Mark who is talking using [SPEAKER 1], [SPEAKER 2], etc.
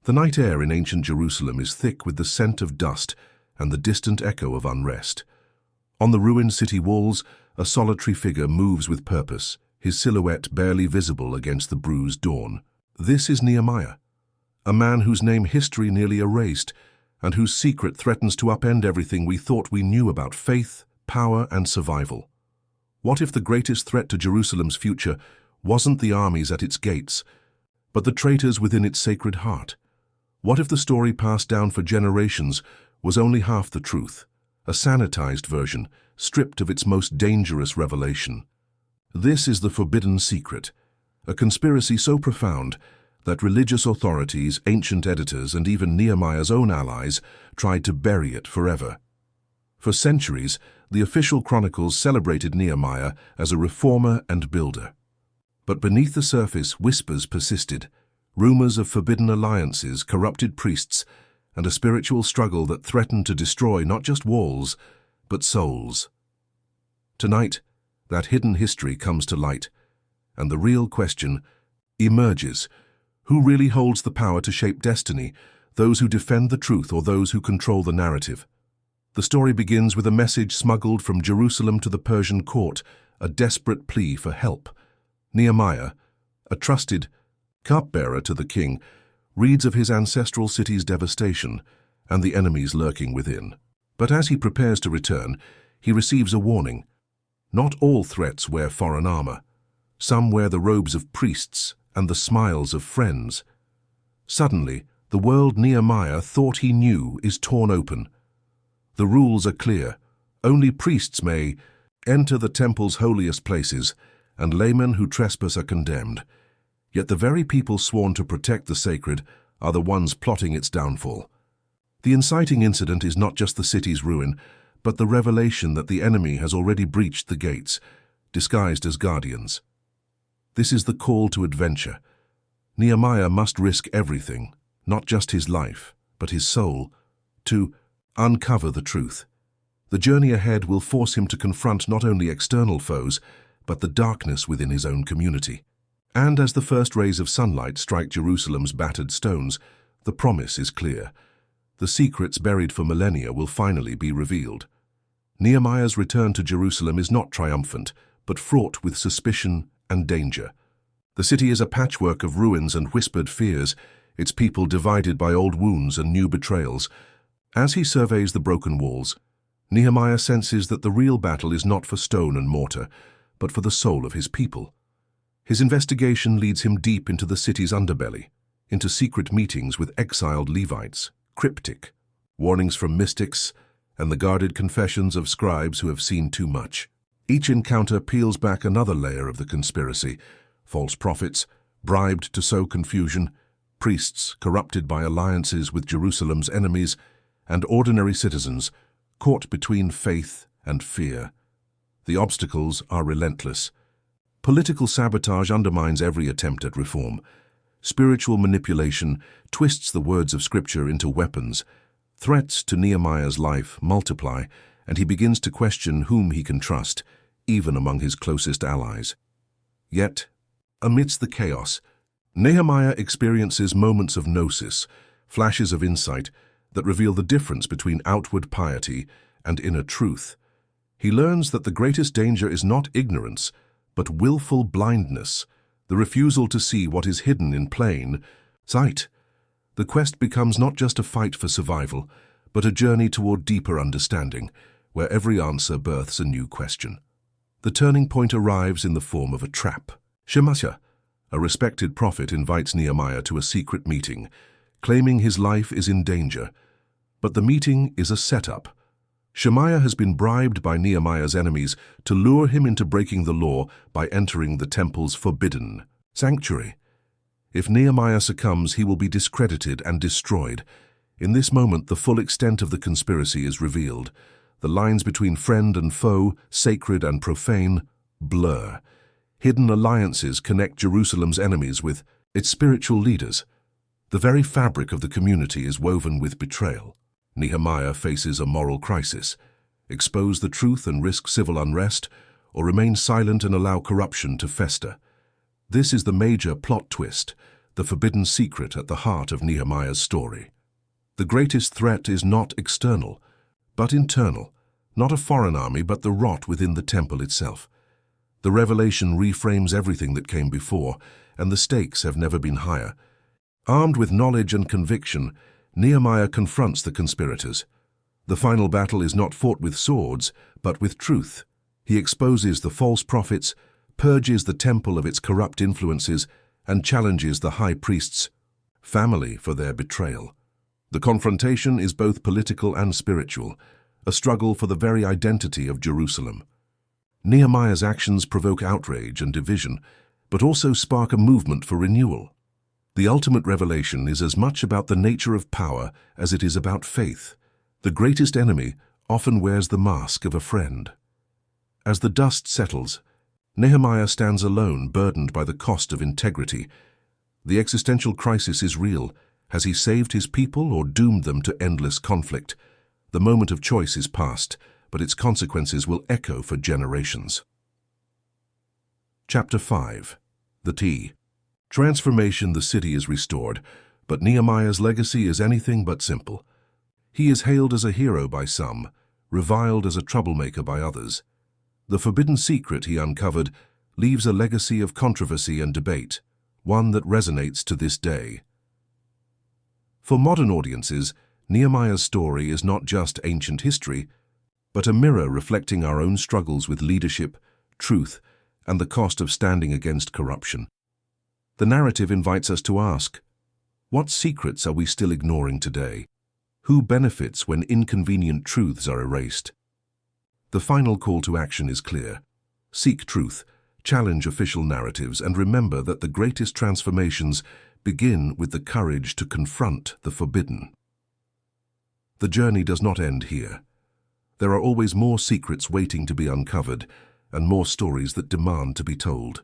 [SPEAKER 1] The night air in ancient Jerusalem is thick with the scent of dust and the distant echo of unrest. On the ruined city walls, a solitary figure moves with purpose, his silhouette barely visible against the bruised dawn. This is Nehemiah, a man whose name history nearly erased and whose secret threatens to upend everything we thought we knew about faith, power, and survival. What if the greatest threat to Jerusalem's future wasn't the armies at its gates, but the traitors within its sacred heart? What if the story passed down for generations was only half the truth, a sanitized version, stripped of its most dangerous revelation? This is the forbidden secret, a conspiracy so profound that religious authorities, ancient editors, and even Nehemiah's own allies tried to bury it forever. For centuries, the official chronicles celebrated Nehemiah as a reformer and builder. But beneath the surface, whispers persisted, rumors of forbidden alliances, corrupted priests, and a spiritual struggle that threatened to destroy not just walls, but souls. Tonight, that hidden history comes to light, and the real question emerges: who really holds the power to shape destiny, those who defend the truth or those who control the narrative? The story begins with a message smuggled from Jerusalem to the Persian court, a desperate plea for help. Nehemiah, a trusted cupbearer to the king, reads of his ancestral city's devastation and the enemies lurking within. But as he prepares to return, he receives a warning. Not all threats wear foreign armor. Some wear the robes of priests and the smiles of friends. Suddenly, the world Nehemiah thought he knew is torn open. The rules are clear. Only priests may enter the temple's holiest places, and laymen who trespass are condemned. Yet the very people sworn to protect the sacred are the ones plotting its downfall. The inciting incident is not just the city's ruin, but the revelation that the enemy has already breached the gates, disguised as guardians. This is the call to adventure. Nehemiah must risk everything, not just his life, but his soul, to uncover the truth. The journey ahead will force him to confront not only external foes, but the darkness within his own community. And as the first rays of sunlight strike Jerusalem's battered stones, the promise is clear. The secrets buried for millennia will finally be revealed. Nehemiah's return to Jerusalem is not triumphant, but fraught with suspicion and danger. The city is a patchwork of ruins and whispered fears, its people divided by old wounds and new betrayals. As he surveys the broken walls, Nehemiah senses that the real battle is not for stone and mortar, but for the soul of his people. His investigation leads him deep into the city's underbelly, into secret meetings with exiled Levites, cryptic warnings from mystics, and the guarded confessions of scribes who have seen too much. Each encounter peels back another layer of the conspiracy: false prophets, bribed to sow confusion, priests corrupted by alliances with Jerusalem's enemies, and ordinary citizens caught between faith and fear. The obstacles are relentless. Political sabotage undermines every attempt at reform. Spiritual manipulation twists the words of Scripture into weapons. Threats to Nehemiah's life multiply, and he begins to question whom he can trust, even among his closest allies. Yet, amidst the chaos, Nehemiah experiences moments of gnosis, flashes of insight that reveal the difference between outward piety and inner truth. He learns that the greatest danger is not ignorance, but willful blindness, the refusal to see what is hidden in plain sight. The quest becomes not just a fight for survival, but a journey toward deeper understanding, where every answer births a new question. The turning point arrives in the form of a trap. Shemaiah, a respected prophet, invites Nehemiah to a secret meeting, claiming his life is in danger. But the meeting is a setup. Shemaiah has been bribed by Nehemiah's enemies to lure him into breaking the law by entering the temple's forbidden sanctuary. If Nehemiah succumbs, he will be discredited and destroyed. In this moment, the full extent of the conspiracy is revealed. The lines between friend and foe, sacred and profane, blur. Hidden alliances connect Jerusalem's enemies with its spiritual leaders. The very fabric of the community is woven with betrayal. Nehemiah faces a moral crisis: expose the truth and risk civil unrest, or remain silent and allow corruption to fester. This is the major plot twist. the forbidden secret at the heart of Nehemiah's story. The greatest threat is not external, but internal, not a foreign army, but the rot within the temple itself. The revelation reframes everything that came before, and the stakes have never been higher. Armed with knowledge and conviction, Nehemiah confronts the conspirators. The final battle is not fought with swords, but with truth. He exposes the false prophets, purges the temple of its corrupt influences, and challenges the high priest's family for their betrayal. The confrontation is both political and spiritual, a struggle for the very identity of Jerusalem. Nehemiah's actions provoke outrage and division, but also spark a movement for renewal. The ultimate revelation is as much about the nature of power as it is about faith. The greatest enemy often wears the mask of a friend. As the dust settles, Nehemiah stands alone, burdened by the cost of integrity. The existential crisis is real. Has he saved his people or doomed them to endless conflict? The moment of choice is past, but its consequences will echo for generations. Chapter 5. The T. Transformation. The city is restored, but Nehemiah's legacy is anything but simple. He is hailed as a hero by some, reviled as a troublemaker by others. The forbidden secret he uncovered leaves a legacy of controversy and debate, one that resonates to this day. For modern audiences, Nehemiah's story is not just ancient history, but a mirror reflecting our own struggles with leadership, truth, and the cost of standing against corruption. The narrative invites us to ask, what secrets are we still ignoring today? Who benefits when inconvenient truths are erased? The final call to action is clear. Seek truth, challenge official narratives, and remember that the greatest transformations begin with the courage to confront the forbidden. The journey does not end here. There are always more secrets waiting to be uncovered, and more stories that demand to be told.